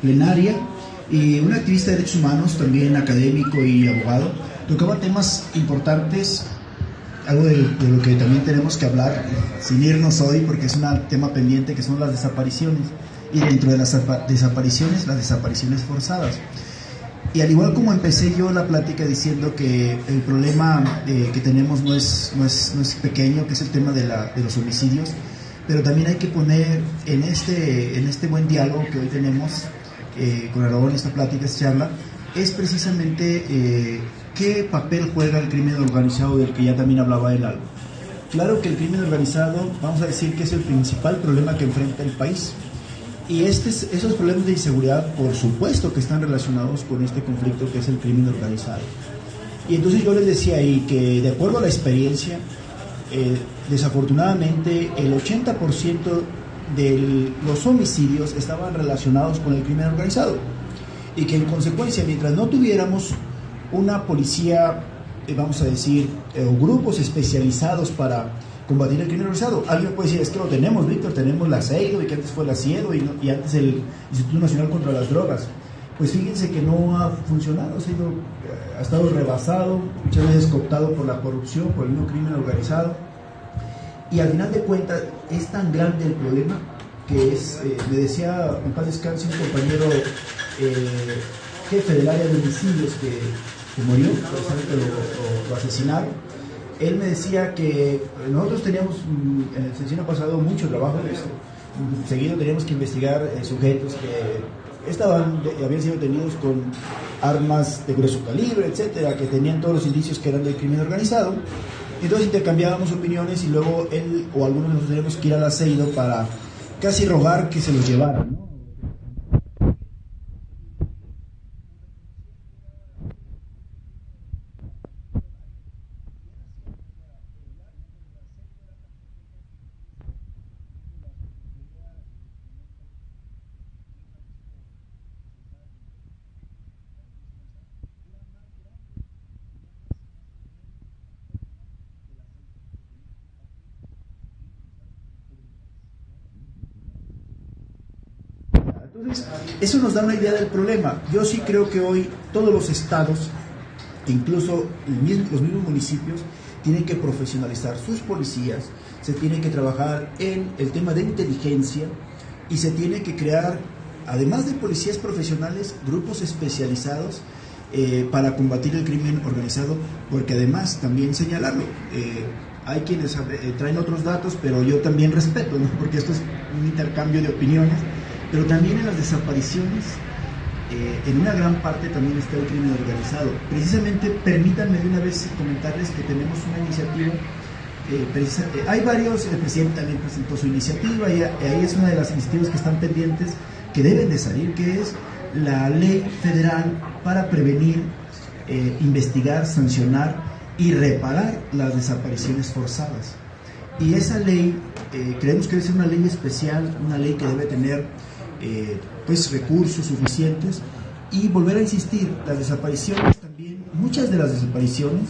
plenaria, y un activista de derechos humanos, también académico y abogado, tocaba temas importantes, algo de lo que también tenemos que hablar sin irnos hoy, porque es un tema pendiente, que son las desapariciones, y dentro de las desapariciones, las desapariciones forzadas. Y al igual como empecé yo la plática diciendo que el problema que tenemos no es pequeño, que es el tema de los homicidios, pero también hay que poner en este buen diálogo que hoy tenemos con Aarón, esta plática, esta charla, es precisamente qué papel juega el crimen organizado, del que ya también hablaba él algo. Claro que el crimen organizado, vamos a decir que es el principal problema que enfrenta el país. Y esos problemas de inseguridad, por supuesto que están relacionados con este conflicto que es el crimen organizado. Y entonces yo les decía ahí que, de acuerdo a la experiencia, desafortunadamente el 80% de los homicidios estaban relacionados con el crimen organizado. Y que en consecuencia, mientras no tuviéramos una policía, vamos a decir, o grupos especializados para combatir el crimen organizado. Alguien puede decir, es que lo tenemos, Víctor, tenemos la CEIDO, y que antes fue la CIEDO, y antes el Instituto Nacional contra las Drogas. Pues fíjense que no ha funcionado, ha estado rebasado, muchas veces cooptado por la corrupción, por el mismo crimen organizado. Y al final de cuentas, es tan grande el problema que es, me decía, en paz descanse, un compañero jefe del área de homicidios que murió, precisamente lo asesinaron. Él me decía que nosotros teníamos en el sexenio pasado mucho trabajo en esto. Seguido teníamos que investigar sujetos que habían sido detenidos con armas de grueso calibre, etcétera, que tenían todos los indicios que eran del crimen organizado. Entonces intercambiábamos opiniones y luego él o algunos de nosotros teníamos que ir al aceido para casi rogar que se los llevaran, ¿no? Entonces, eso nos da una idea del problema. Yo sí creo que hoy todos los estados, incluso los mismos municipios, tienen que profesionalizar sus policías, se tiene que trabajar en el tema de inteligencia y se tiene que crear, además de policías profesionales, grupos especializados para combatir el crimen organizado, porque además también señalarlo, hay quienes traen otros datos, pero yo también respeto, ¿no? Porque esto es un intercambio de opiniones. Pero también en las desapariciones, en una gran parte también está el crimen organizado. Precisamente, permítanme de una vez comentarles que tenemos una iniciativa, hay varios, el presidente también presentó su iniciativa, y ahí es una de las iniciativas que están pendientes, que deben de salir, que es la ley federal para prevenir, investigar, sancionar y reparar las desapariciones forzadas. Y esa ley, creemos que debe ser una ley especial, una ley que debe tener pues recursos suficientes. Y volver a insistir, las desapariciones también, muchas de las desapariciones,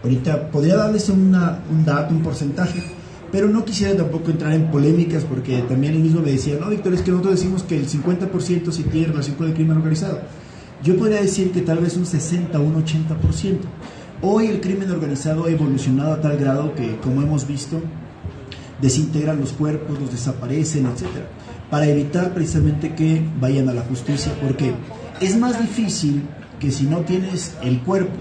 ahorita podría darles un dato, un porcentaje, pero no quisiera tampoco entrar en polémicas, porque también él mismo me decía, no, Víctor, es que nosotros decimos que el 50% sí tiene relación con el crimen organizado. Yo podría decir que tal vez un 60 o un 80%. Hoy el crimen organizado ha evolucionado a tal grado que, como hemos visto, desintegran los cuerpos, los desaparecen, etcétera, para evitar precisamente que vayan a la justicia, porque es más difícil que si no tienes el cuerpo,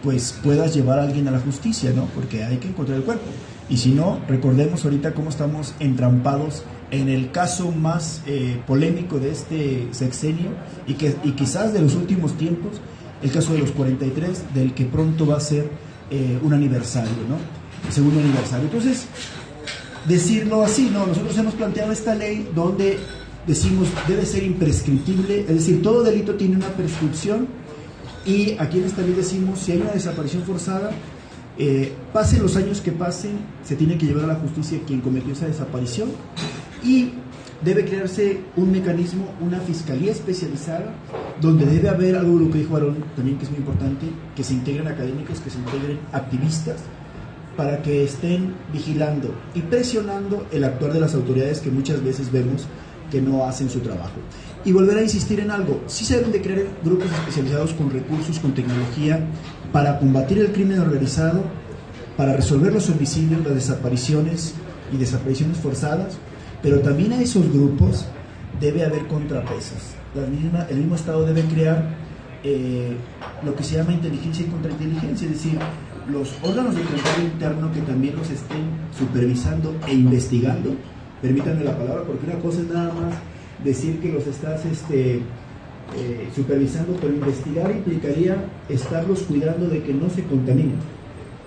pues puedas llevar a alguien a la justicia, ¿no? Porque hay que encontrar el cuerpo. Y si no, recordemos ahorita cómo estamos entrampados en el caso más polémico de este sexenio y quizás de los últimos tiempos, el caso de los 43, del que pronto va a ser un aniversario, ¿no? El segundo aniversario. Entonces, decirlo así, ¿no? Nosotros hemos planteado esta ley donde decimos debe ser imprescriptible, es decir, todo delito tiene una prescripción, y aquí en esta ley decimos, si hay una desaparición forzada, pasen los años que pasen, se tiene que llevar a la justicia quien cometió esa desaparición, y debe crearse un mecanismo, una fiscalía especializada, donde debe haber algo de lo que dijo Aarón también, que es muy importante, que se integren académicos, que se integren activistas, para que estén vigilando y presionando el actuar de las autoridades, que muchas veces vemos que no hacen su trabajo. Y volver a insistir en algo, sí se deben de crear grupos especializados con recursos, con tecnología, para combatir el crimen organizado, para resolver los homicidios, las desapariciones y desapariciones forzadas, pero también a esos grupos debe haber contrapesos. El mismo Estado debe crear lo que se llama inteligencia y contrainteligencia, es decir, los órganos de control interno que también los estén supervisando e investigando. Permítanme la palabra, porque una cosa es nada más decir que los estás supervisando, pero investigar implicaría estarlos cuidando de que no se contaminen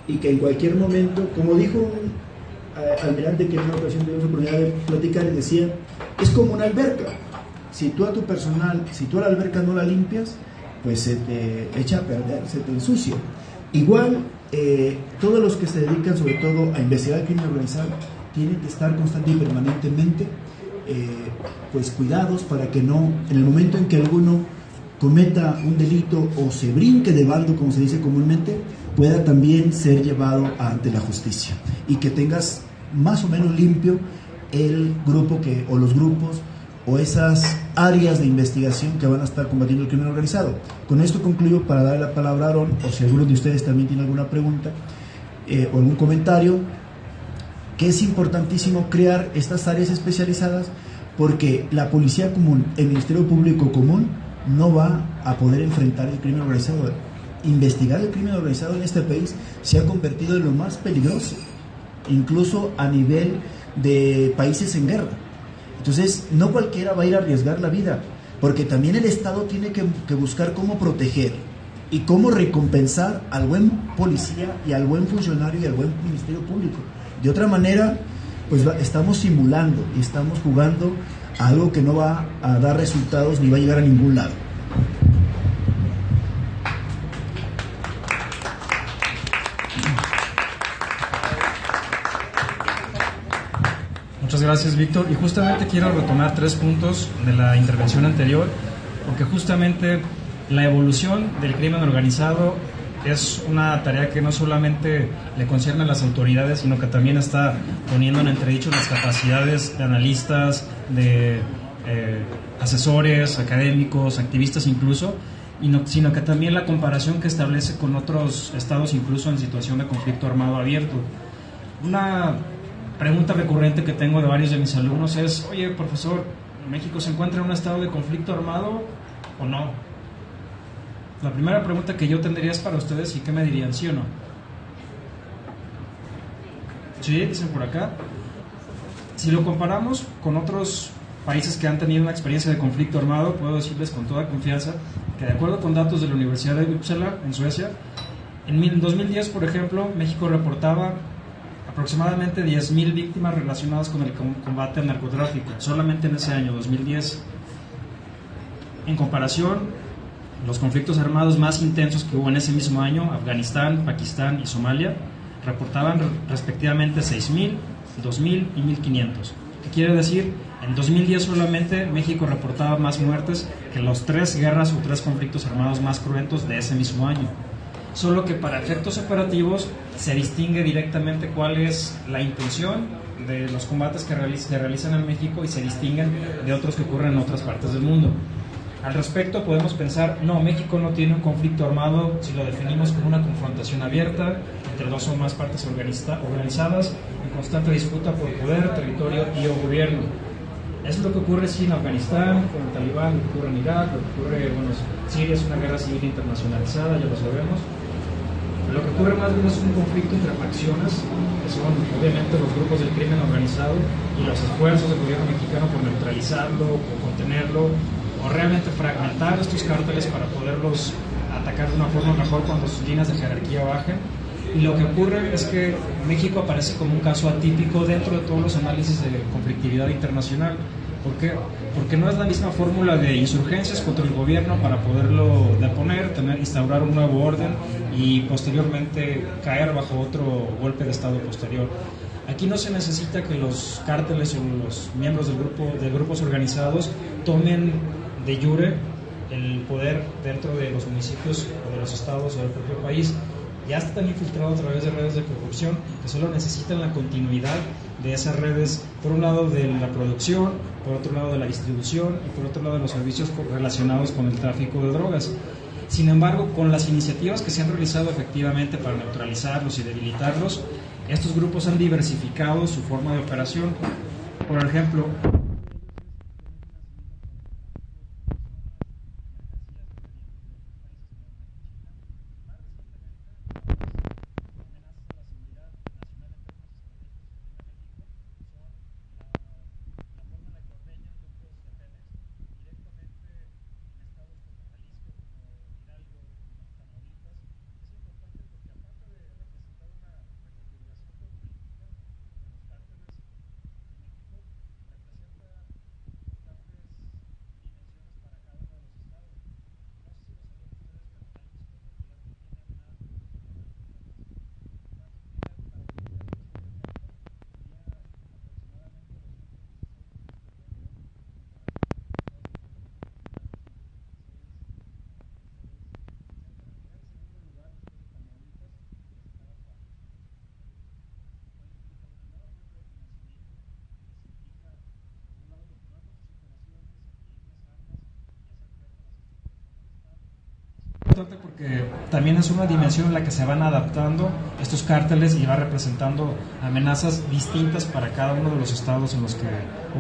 y que en cualquier momento, como dijo un almirante que en una ocasión tuvimos la oportunidad de platicar, y decía, es como una alberca, si tú a tu personal, si tú a la alberca no la limpias, pues se te echa a perder, se te ensucia. Igual, todos los que se dedican sobre todo a investigar el crimen organizado tienen que estar constante y permanentemente pues cuidados para que no, en el momento en que alguno cometa un delito o se brinque de bando, como se dice comúnmente, pueda también ser llevado ante la justicia, y que tengas más o menos limpio el grupo o los grupos o esas áreas de investigación que van a estar combatiendo el crimen organizado. Con esto concluyo para darle la palabra a Aaron, o si alguno de ustedes también tiene alguna pregunta o algún comentario, que es importantísimo crear estas áreas especializadas, porque la policía común, el Ministerio Público común, no va a poder enfrentar el crimen organizado. Investigar el crimen organizado en este país se ha convertido en lo más peligroso, incluso a nivel de países en guerra. Entonces, no cualquiera va a ir a arriesgar la vida, porque también el Estado tiene que buscar cómo proteger y cómo recompensar al buen policía y al buen funcionario y al buen Ministerio Público. De otra manera, pues estamos simulando y estamos jugando a algo que no va a dar resultados ni va a llegar a ningún lado. Muchas gracias, Víctor. Y justamente quiero retomar 3 puntos de la intervención anterior, porque justamente la evolución del crimen organizado es una tarea que no solamente le concierne a las autoridades, sino que también está poniendo en entredicho las capacidades de analistas, de asesores, académicos, activistas incluso, sino que también la comparación que establece con otros estados, incluso en situación de conflicto armado abierto. Una pregunta recurrente que tengo de varios de mis alumnos es: oye, profesor, ¿México se encuentra en un estado de conflicto armado o no? La primera pregunta que yo tendría es para ustedes, ¿y qué me dirían, sí o no? Sí, dicen por acá. Si lo comparamos con otros países que han tenido una experiencia de conflicto armado, puedo decirles con toda confianza que, de acuerdo con datos de la Universidad de Uppsala, en Suecia, en 2010, por ejemplo, México reportaba aproximadamente 10.000 víctimas relacionadas con el combate al narcotráfico, solamente en ese año, 2010. En comparación, los conflictos armados más intensos que hubo en ese mismo año, Afganistán, Pakistán y Somalia, reportaban respectivamente 6.000, 2.000 y 1.500. ¿Qué quiere decir? En 2010 solamente México reportaba más muertes que las 3 guerras o 3 conflictos armados más cruentos de ese mismo año. Solo que para efectos operativos se distingue directamente cuál es la intención de los combates que se realizan en México y se distinguen de otros que ocurren en otras partes del mundo. Al respecto podemos pensar, no, México no tiene un conflicto armado si lo definimos como una confrontación abierta entre 2 o más partes organizadas en constante disputa por poder, territorio y o gobierno. Eso es lo que ocurre sí en Afganistán, con el Talibán, lo que ocurre en Irak, lo que ocurre, bueno, Siria es una guerra civil internacionalizada, ya lo sabemos. Lo que ocurre más bien es un conflicto entre facciones, que son obviamente los grupos del crimen organizado y los esfuerzos del gobierno mexicano por neutralizarlo, por contenerlo, o realmente fragmentar estos cárteles para poderlos atacar de una forma mejor cuando sus líneas de jerarquía bajen. Y lo que ocurre es que México aparece como un caso atípico dentro de todos los análisis de conflictividad internacional. ¿Por qué? Porque no es la misma fórmula de insurgencias contra el gobierno para poderlo deponer, instaurar un nuevo orden y posteriormente caer bajo otro golpe de Estado posterior. Aquí no se necesita que los cárteles o los miembros de grupos organizados tomen de jure el poder dentro de los municipios o de los estados o del propio país. Ya está tan infiltrado a través de redes de corrupción que solo necesitan la continuidad de esas redes, por un lado de la producción, por otro lado de la distribución y por otro lado de los servicios relacionados con el tráfico de drogas. Sin embargo, con las iniciativas que se han realizado efectivamente para neutralizarlos y debilitarlos, estos grupos han diversificado su forma de operación. Por ejemplo, porque también es una dimensión en la que se van adaptando estos cárteles y va representando amenazas distintas para cada uno de los estados en los que